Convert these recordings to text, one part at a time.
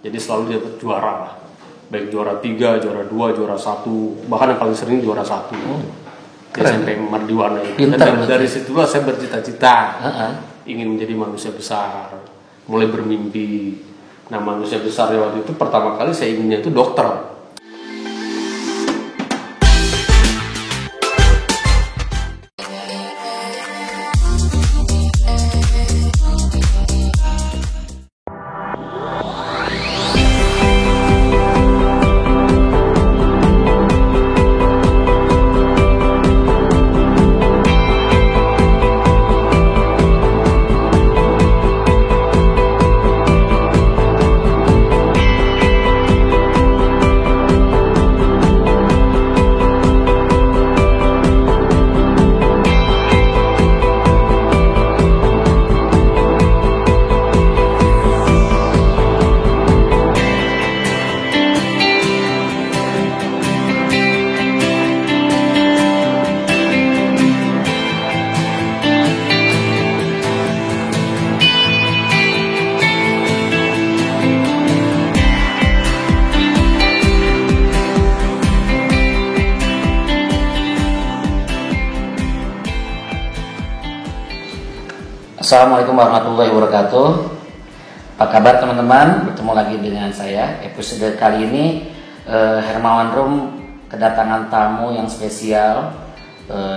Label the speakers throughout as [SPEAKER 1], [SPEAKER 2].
[SPEAKER 1] Jadi selalu dapat juara lah. Baik juara 3, juara 2, juara 1, bahkan yang paling sering juara 1. Di SMP Mardiwana itu. Dan dari situlah saya bercita-cita ingin menjadi manusia besar, mulai bermimpi. Nah, manusia besar waktu itu pertama kali saya inginnya itu dokter.
[SPEAKER 2] Assalamualaikum warahmatullahi wabarakatuh. Apa kabar teman-teman? Bertemu lagi dengan saya. Episode kali ini Hermawan Rum kedatangan tamu yang spesial.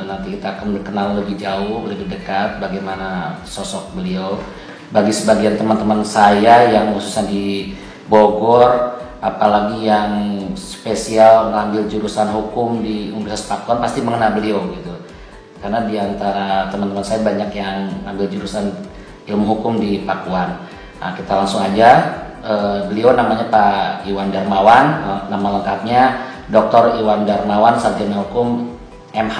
[SPEAKER 2] Nanti kita akan kenal lebih jauh, lebih dekat bagaimana sosok beliau. Bagi sebagian teman-teman saya yang khususnya di Bogor, apalagi yang spesial mengambil jurusan hukum di Universitas Pakuan pasti mengenal beliau gitu. Karena di antara teman-teman saya banyak yang ambil jurusan ilmu hukum di Pakuan. Nah, kita langsung aja. Beliau namanya Pak Iwan Darmawan, nama lengkapnya Dr. Iwan Darmawan, Sarjana Hukum MH.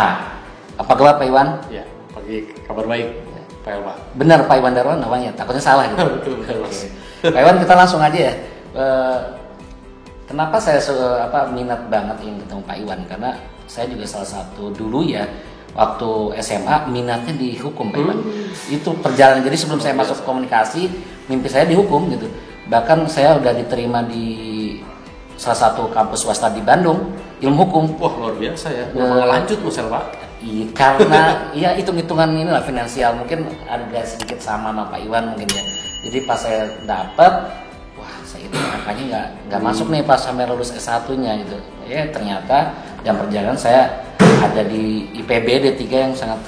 [SPEAKER 2] Apa kabar Pak Iwan?
[SPEAKER 1] Ya, pagi, kabar baik Pak Iwan.
[SPEAKER 2] Benar Pak Iwan Darmawan namanya, takutnya salah gitu.
[SPEAKER 1] Betul.
[SPEAKER 2] Pak Iwan, kita langsung aja ya. Kenapa saya minat banget ingin ketemu Pak Iwan? Karena saya juga salah satu dulu ya, waktu SMA minatnya di hukum Pak Iwan. Itu perjalanan, jadi sebelum saya masuk komunikasi, mimpi saya di hukum gitu. Bahkan saya udah diterima di salah satu kampus swasta di Bandung, ilmu hukum.
[SPEAKER 1] Wah, luar biasa ya. Lanjut Mas Pak.
[SPEAKER 2] Iya, karena ya hitung-hitungan inilah finansial, mungkin ada sedikit sama Pak Iwan mungkin ya. Jadi pas saya dapat, wah saya itu angkanya nggak masuk nih pas sampai lulus S1-nya gitu. Ya ternyata dalam perjalanan saya ada di IPB D3 yang sangat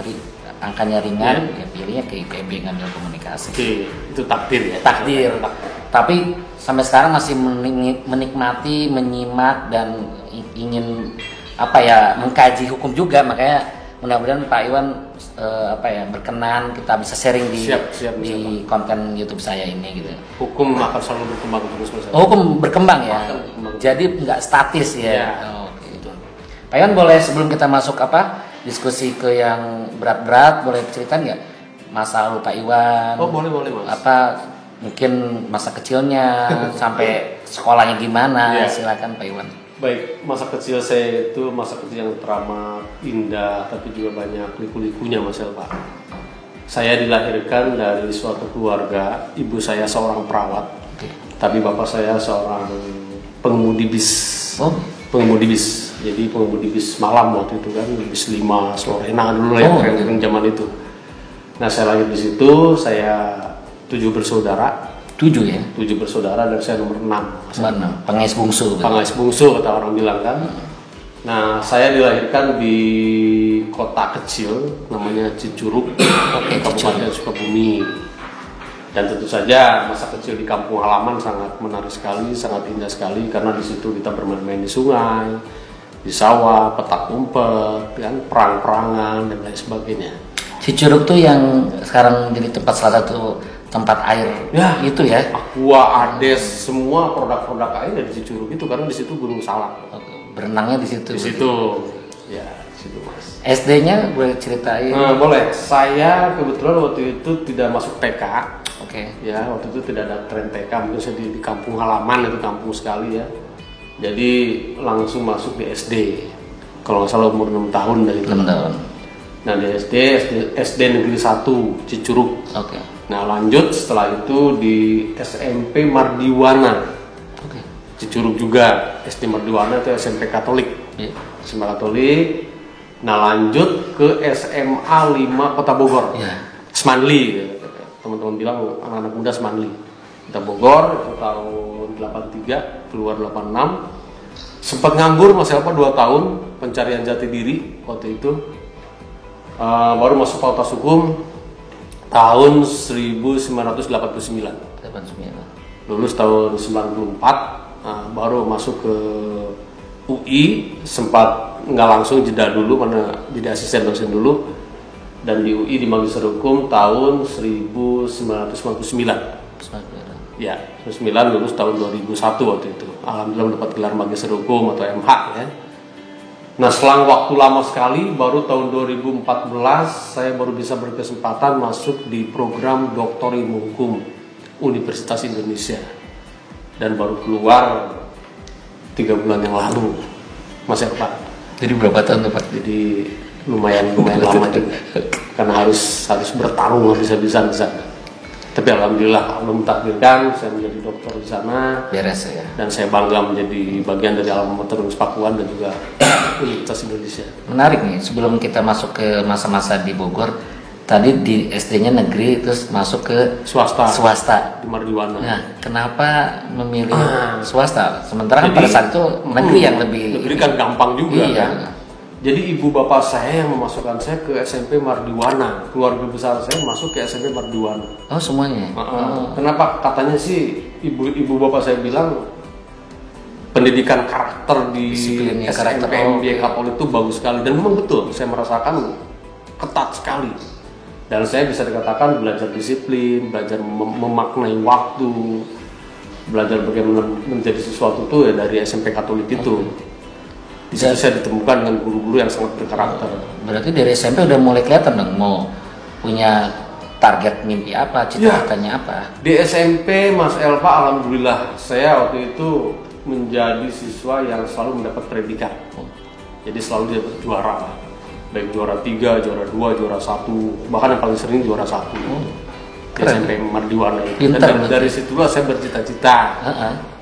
[SPEAKER 2] angkanya ringan, ya pilihnya ke IPB ngambil komunikasi.
[SPEAKER 1] Oke, itu takdir ya.
[SPEAKER 2] Takdir. Tapi sampai sekarang masih menikmati, menyimak dan ingin mengkaji hukum juga, makanya mudah-mudahan Pak Iwan berkenan kita bisa sharing di konten YouTube saya ini gitu.
[SPEAKER 1] Hukum akan selalu berkembang terus Mas.
[SPEAKER 2] Hukum berkembang ya. Jadi nggak statis ya. Gitu. Pak Iwan, boleh sebelum kita masuk diskusi ke yang berat-berat, boleh cerita nggak masa lalu Pak Iwan?
[SPEAKER 1] Oh, boleh Mas.
[SPEAKER 2] Mungkin masa kecilnya sampai sekolahnya gimana? Silakan Pak Iwan.
[SPEAKER 1] Baik, masa kecil saya itu masa kecil yang teramat indah, tapi juga banyak liku-likunya Mas Pak. Saya dilahirkan dari suatu keluarga, ibu saya seorang perawat, tapi bapak saya seorang pengemudi bis. Pengemudi bis. Jadi pengemudi bis malam waktu itu kan, bis 5 Slorena dulu ya, zaman itu. Nah, saya lahir di situ, saya 7 bersaudara. 7 ya? 7 bersaudara dan saya nomor 6.
[SPEAKER 2] Pengais bungsu.
[SPEAKER 1] Pengais bungsu kata orang bilang kan. Nah, saya dilahirkan di kota kecil namanya Cicurug, Kabupaten Sukabumi. Dan tentu saja masa kecil di kampung halaman sangat menarik sekali, sangat indah sekali karena di situ kita bermain-main di sungai, di sawah, petak umpet, kan, perang-perangan dan lain sebagainya.
[SPEAKER 2] Cicurug tuh yang sekarang jadi salah satu tempat air ya, itu ya.
[SPEAKER 1] Aqua, Ades, semua produk-produk air dari Cicurug itu karena di situ Gunung Salak.
[SPEAKER 2] Berenangnya di situ.
[SPEAKER 1] Di situ. Ya, di situ Mas.
[SPEAKER 2] SD-nya boleh ceritain?
[SPEAKER 1] Boleh. Saya kebetulan waktu itu tidak masuk TK.
[SPEAKER 2] Oke.
[SPEAKER 1] Ya, waktu itu tidak ada tren TK, mungkin saya di kampung halaman, itu kampung sekali ya. Jadi langsung masuk di SD. Kalau nggak salah umur 6 tahun dari
[SPEAKER 2] 6 tahun.
[SPEAKER 1] Nah, di SD Negeri 1 Cicurug.
[SPEAKER 2] Oke.
[SPEAKER 1] Nah, lanjut setelah itu di SMP Mardiwana. Cicurug juga, SD Merdiwana itu SMP Katolik.
[SPEAKER 2] Iya.
[SPEAKER 1] SMA Katolik. Nah lanjut ke SMA 5 Kota Bogor.
[SPEAKER 2] Iya.
[SPEAKER 1] Semanli, teman-teman bilang anak-anak muda Semanli. Kota Bogor itu tahun 83, keluar 86. Sempat nganggur Mas Elpa 2 tahun pencarian jati diri waktu itu. Baru masuk Fakultas Hukum tahun 1989.
[SPEAKER 2] 89.
[SPEAKER 1] Lulus tahun 94. Baru masuk ke UI, sempat nggak langsung jeda dulu karena jadi asisten dosen dulu, dan di UI di Magister Hukum tahun 1999. Ya, 99 lulus tahun 2001 waktu itu. Alhamdulillah mendapat gelar Magister Hukum atau MH ya. Nah selang waktu lama sekali, baru tahun 2014 saya baru bisa berkesempatan masuk di program Doktor Ilmu Hukum Universitas Indonesia. Dan baru keluar 3 bulan yang lalu, Mas Elpa.
[SPEAKER 2] Jadi berapa tahun tuh Pak?
[SPEAKER 1] Jadi lumayan lama juga, karena harus bertarung habis-habisan di sana. Tapi alhamdulillah Allah mentakdirkan saya menjadi dokter di sana.
[SPEAKER 2] Beres ya.
[SPEAKER 1] Dan saya bangga menjadi bagian dari Alma Mater Universitas Pakuan dan juga Universitas Indonesia.
[SPEAKER 2] Menarik nih, sebelum kita masuk ke masa-masa di Bogor, tadi di SD-nya negeri terus masuk ke swasta.
[SPEAKER 1] Di Mardiwana.
[SPEAKER 2] Nah, kenapa memilih swasta? Sementara kan pada saat itu negeri yang lebih.
[SPEAKER 1] Negeri kan gampang juga
[SPEAKER 2] iya.
[SPEAKER 1] kan. Jadi ibu bapak saya yang memasukkan saya ke SMP Mardiwana. Keluarga besar saya masuk ke SMP Mardiwana.
[SPEAKER 2] Oh semuanya.
[SPEAKER 1] Kenapa? Katanya sih ibu bapak saya bilang pendidikan karakter di SMP MBA Katolik itu bagus sekali, dan memang betul. Saya merasakan ketat sekali. Dan saya bisa dikatakan belajar disiplin, belajar memaknai waktu, belajar bagaimana menjadi sesuatu itu ya dari SMP Katolik itu. Di situ saya ditemukan dengan guru-guru yang sangat berkarakter.
[SPEAKER 2] Berarti dari SMP udah mulai kelihatan dong mau punya target mimpi apa, cita-citanya apa?
[SPEAKER 1] Di SMP Mas Elpa, alhamdulillah saya waktu itu menjadi siswa yang selalu mendapat predikat. Jadi selalu dapat juara. Baik juara 3, juara 2, juara 1, bahkan yang paling sering juara 1 di SMP Mardiwana itu. Dan dari situlah saya bercita-cita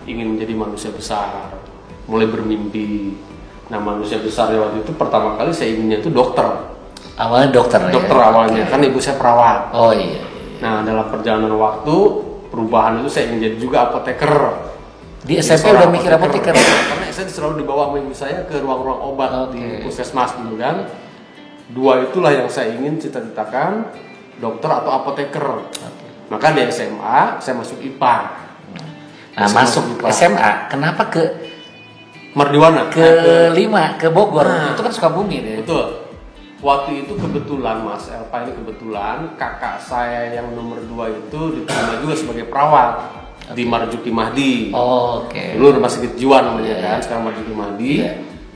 [SPEAKER 1] ingin menjadi manusia besar, mulai bermimpi. Nah manusia besar waktu itu pertama kali saya inginnya itu dokter.
[SPEAKER 2] Awalnya dokter ya?
[SPEAKER 1] Awalnya, kan ibu saya perawat.
[SPEAKER 2] Oh iya.
[SPEAKER 1] Nah dalam perjalanan waktu, perubahan itu saya ingin jadi juga apoteker.
[SPEAKER 2] Di SMP udah mikir apoteker?
[SPEAKER 1] Karena saya selalu dibawa sama ibu saya ke ruang-ruang obat di puskesmas dulu kan. 2 itulah yang saya ingin cita-citakan, dokter atau apoteker. Maka di SMA saya masuk IPA.
[SPEAKER 2] Nah masuk IPA. SMA, kenapa ke
[SPEAKER 1] Mardiwana?
[SPEAKER 2] Ke 5, ke Bogor. Itu kan Sukabumi deh.
[SPEAKER 1] Betul. Waktu itu kebetulan Mas Elpa, ini kebetulan kakak saya yang nomor 2 itu diterima juga sebagai perawat di Marzuki Mahdi. Dulu Rumah Sakit Jiwa namanya kan, sekarang Marzuki Mahdi.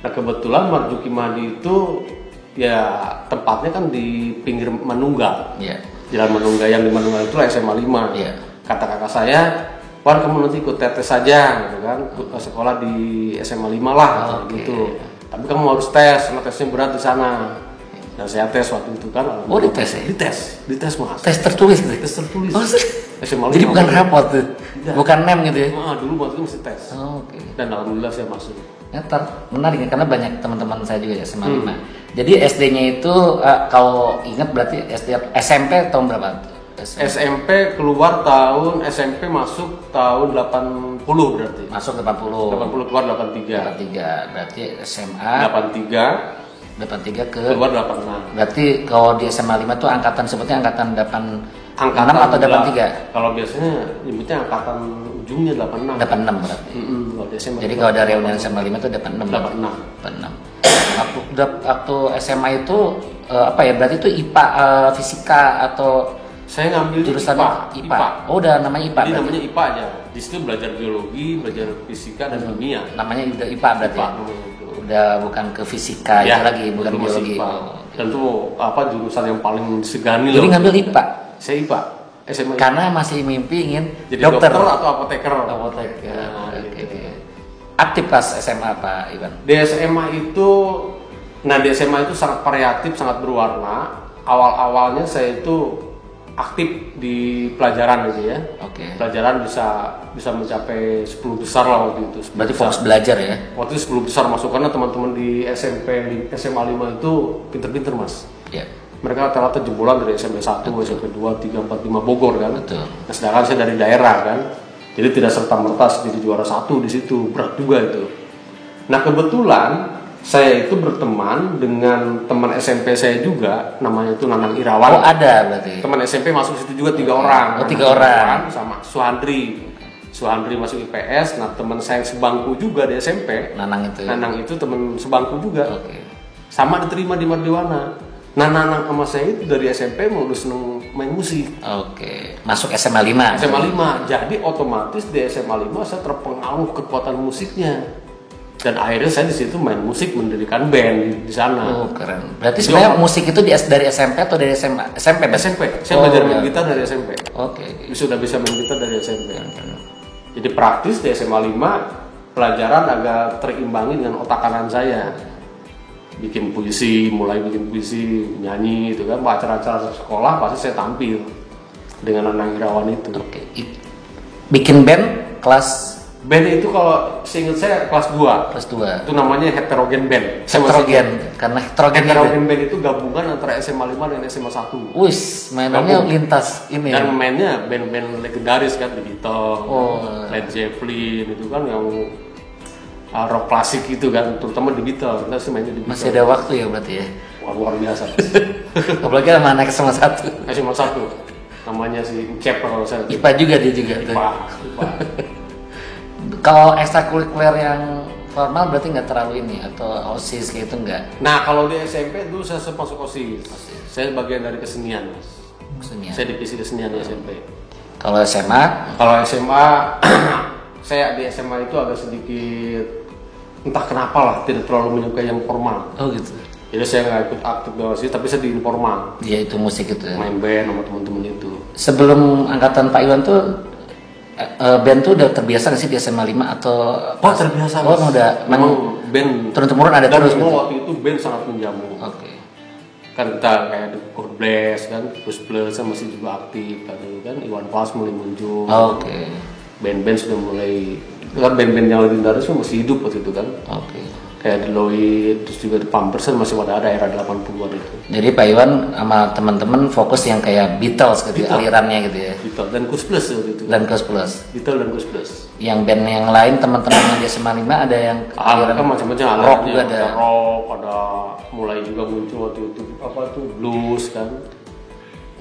[SPEAKER 1] Nah kebetulan Marzuki Mahdi itu ya tempatnya kan di pinggir Manunggal. Jalan Manunggal, yang di Manunggal itu SMA 5. Kata kakak saya, Wan kamu nanti ikut tes saja gitu kan, sekolah di SMA 5 lah gitu. Tapi kamu harus tes, karena tesnya berat di sana. Dan saya tes waktu itu kan.
[SPEAKER 2] Oh dites ya?
[SPEAKER 1] Dites Mas.
[SPEAKER 2] Tes tertulis gitu?
[SPEAKER 1] Tes tertulis.
[SPEAKER 2] SMA 5. Jadi bukan rapot tuh? Bukan nem gitu ya?
[SPEAKER 1] Dulu waktu itu mesti tes. Dan alhamdulillah saya masuk.
[SPEAKER 2] Menarik ya, karena banyak teman-teman saya juga ya SMA 5. Jadi SD-nya itu kalau ingat berarti SMP tahun berapa?
[SPEAKER 1] SMP keluar tahun, SMP masuk tahun 80 berarti.
[SPEAKER 2] Masuk 80.
[SPEAKER 1] 80 keluar 83.
[SPEAKER 2] 83 berarti SMA
[SPEAKER 1] 83
[SPEAKER 2] ke
[SPEAKER 1] keluar 86.
[SPEAKER 2] Berarti kalau di SMA 5 tuh angkatan sebutnya angkatan 86 atau 83?
[SPEAKER 1] Kalau biasanya nyebutnya angkatan ujungnya 86.
[SPEAKER 2] 86 berarti. Jadi kalau ada reunian SMA 5 itu 86. 86. Waktu SMA itu apa ya? Berarti itu IPA, fisika atau
[SPEAKER 1] saya ngambil
[SPEAKER 2] jurusan IPA. Oh, udah namanya IPA.
[SPEAKER 1] Jadi namanya IPA aja. Di situ belajar biologi, belajar fisika dan kimia.
[SPEAKER 2] Namanya udah IPA berarti. Udah bukan ke fisika ya, itu lagi, bukan biologi.
[SPEAKER 1] Dan itu jurusan yang paling segani.
[SPEAKER 2] Jadi ngambil IPA.
[SPEAKER 1] Saya IPA. SMA.
[SPEAKER 2] Karena masih mimpi ingin
[SPEAKER 1] jadi dokter atau apoteker.
[SPEAKER 2] Aktif pas SMA Pak Iwan?
[SPEAKER 1] Di SMA itu sangat variatif, sangat berwarna. Awal-awalnya saya itu aktif di pelajaran gitu ya.
[SPEAKER 2] Oke.
[SPEAKER 1] Pelajaran bisa mencapai 10 besar lah waktu itu.
[SPEAKER 2] Berarti fokus belajar ya?
[SPEAKER 1] Waktu itu 10 besar masuk karena teman-teman di SMA 5 itu pinter-pinter mas.
[SPEAKER 2] Iya.
[SPEAKER 1] Mereka rata-rata jebolan dari SMP 1, SMP 2, 3, 4, 5 Bogor kan.
[SPEAKER 2] Betul.
[SPEAKER 1] Nah, sedangkan saya dari daerah kan. Jadi tidak serta-merta jadi juara 1 di situ, berat juga itu. Nah, kebetulan saya itu berteman dengan teman SMP saya juga, namanya itu Nanang Irawan.
[SPEAKER 2] Oh, ada berarti.
[SPEAKER 1] Teman SMP masuk situ juga 3 orang.
[SPEAKER 2] Oh, 3 orang.
[SPEAKER 1] Sama Suhandri. Suhandri masuk IPS. Nah, teman saya yang sebangku juga di SMP.
[SPEAKER 2] Nanang itu.
[SPEAKER 1] Nanang itu teman sebangku juga.
[SPEAKER 2] Oke.
[SPEAKER 1] Sama diterima di Mardiwana. Nah, Nanang sama saya itu dari SMP mau udah seneng main musik.
[SPEAKER 2] Oke. Masuk SMA 5.
[SPEAKER 1] SMA 5. Jadi otomatis di SMA 5 saya terpengaruh kekuatan musiknya. Dan akhirnya saya di situ main musik, mendirikan band di sana.
[SPEAKER 2] Oh, keren. Berarti sebenarnya musik itu dari SMP atau dari SMA? SMP.
[SPEAKER 1] SMP. Saya belajar main gitar dari SMP.
[SPEAKER 2] Oke.
[SPEAKER 1] Sudah bisa main gitar dari SMP. Jadi praktis di SMA 5 pelajaran agak terimbangi dengan otak kanan saya. Bikin puisi, mulai bikin puisi, nyanyi itu kan, acara-acara sekolah pasti saya tampil dengan Nanang Irawan itu.
[SPEAKER 2] Oke. Bikin band kelas
[SPEAKER 1] itu kalau seingat saya kelas 2.
[SPEAKER 2] kelas 2.
[SPEAKER 1] Itu namanya heterogen band.
[SPEAKER 2] Heterogen. Karena heterogen
[SPEAKER 1] Band itu gabungan antara SMA 5 dan SMA 1.
[SPEAKER 2] Wis, mainannya lintas ini.
[SPEAKER 1] Dan mainnya band-band legendaris kan, The Beatles,
[SPEAKER 2] Oh.
[SPEAKER 1] Led Zeppelin itu kan yang rock klasik itu kan, terutama The Beatles. Kita sih mainnya The Beatles.
[SPEAKER 2] Masih ada waktu ya berarti ya.
[SPEAKER 1] Wah, luar biasa.
[SPEAKER 2] Apalagi sama anak SMA 1.
[SPEAKER 1] SMA 1 namanya si Cep kalau saya.
[SPEAKER 2] IPA juga dia juga.
[SPEAKER 1] IPA.
[SPEAKER 2] Kalau ekstrakurikuler yang formal berarti nggak terlalu ini atau OSIS kayak itu nggak?
[SPEAKER 1] Nah, kalau di SMP dulu saya masuk OSIS. Saya bagian dari kesenian, Mas.
[SPEAKER 2] Maksudnya.
[SPEAKER 1] Saya divisi kesenian di SMP.
[SPEAKER 2] Kalau SMA?
[SPEAKER 1] Kalau SMA saya di SMA itu agak sedikit entah kenapa lah tidak terlalu menyukai yang formal.
[SPEAKER 2] Oh gitu.
[SPEAKER 1] Jadi saya nggak ikut aktif di OSIS, tapi saya di informal.
[SPEAKER 2] Ya itu musik itu. Ya.
[SPEAKER 1] Main band sama teman-teman itu.
[SPEAKER 2] Sebelum angkatan Pak Iwan tuh band tuh udah terbiasa nggak sih di SMA 5 atau?
[SPEAKER 1] Oh terbiasa.
[SPEAKER 2] Oh udah.
[SPEAKER 1] Memang band
[SPEAKER 2] turun-temurun ada
[SPEAKER 1] dan
[SPEAKER 2] terus.
[SPEAKER 1] memang
[SPEAKER 2] Gitu.
[SPEAKER 1] waktu itu band sangat menjamu.
[SPEAKER 2] Oke.
[SPEAKER 1] Kan kita kayak The God Bless kan, Plus Plus masih juga aktif kan, Iwan Fals mulai muncul.
[SPEAKER 2] Oke.
[SPEAKER 1] Band-band sudah mulai, kan band-band yang legendaris masih hidup waktu itu kan.
[SPEAKER 2] Oke.
[SPEAKER 1] Kayak Deloitte, terus juga The Pampers masih ada era 80-an itu.
[SPEAKER 2] Jadi Pak Iwan sama teman-teman fokus yang kayak Beatles gitu, alirannya gitu ya.
[SPEAKER 1] Beatles dan Kus Plus waktu itu.
[SPEAKER 2] Dan Kus Plus.
[SPEAKER 1] Beatles dan Kus Plus.
[SPEAKER 2] Yang band yang lain teman-teman yang di SMA 5 ada yang
[SPEAKER 1] Kan macam-macam
[SPEAKER 2] rock juga ada.
[SPEAKER 1] Rock, ada mulai juga muncul waktu itu apa tuh blues kan.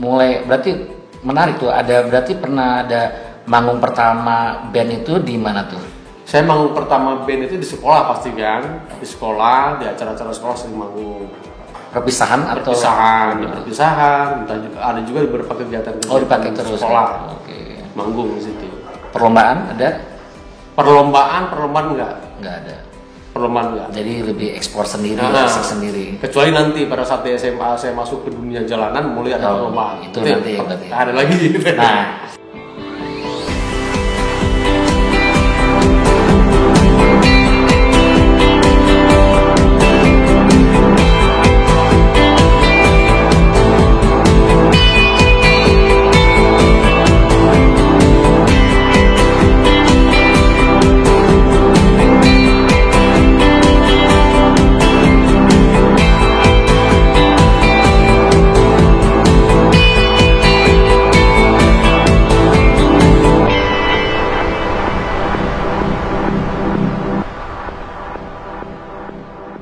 [SPEAKER 2] Mulai berarti menarik tuh. Ada berarti pernah ada manggung pertama band itu di mana tuh?
[SPEAKER 1] Saya manggung pertama band itu di sekolah pasti kan. Di sekolah, di acara-acara sekolah sering manggung.
[SPEAKER 2] Perpisahan atau?
[SPEAKER 1] Perpisahan. Entah juga, ada juga di beberapa kegiatan
[SPEAKER 2] Oh dipakai terus.
[SPEAKER 1] sekolah.
[SPEAKER 2] Oke.
[SPEAKER 1] Manggung di situ.
[SPEAKER 2] Perlombaan ada?
[SPEAKER 1] Perlombaan enggak.
[SPEAKER 2] Nggak ada.
[SPEAKER 1] Perlombaan enggak.
[SPEAKER 2] Jadi lebih ekspor sendiri,
[SPEAKER 1] Nah,
[SPEAKER 2] asik sendiri.
[SPEAKER 1] Kecuali nanti pada saat di SMA saya masuk ke dunia jalanan mulai ada perlombaan.
[SPEAKER 2] Itu nanti ya berarti.
[SPEAKER 1] Ada lagi.
[SPEAKER 2] Nah,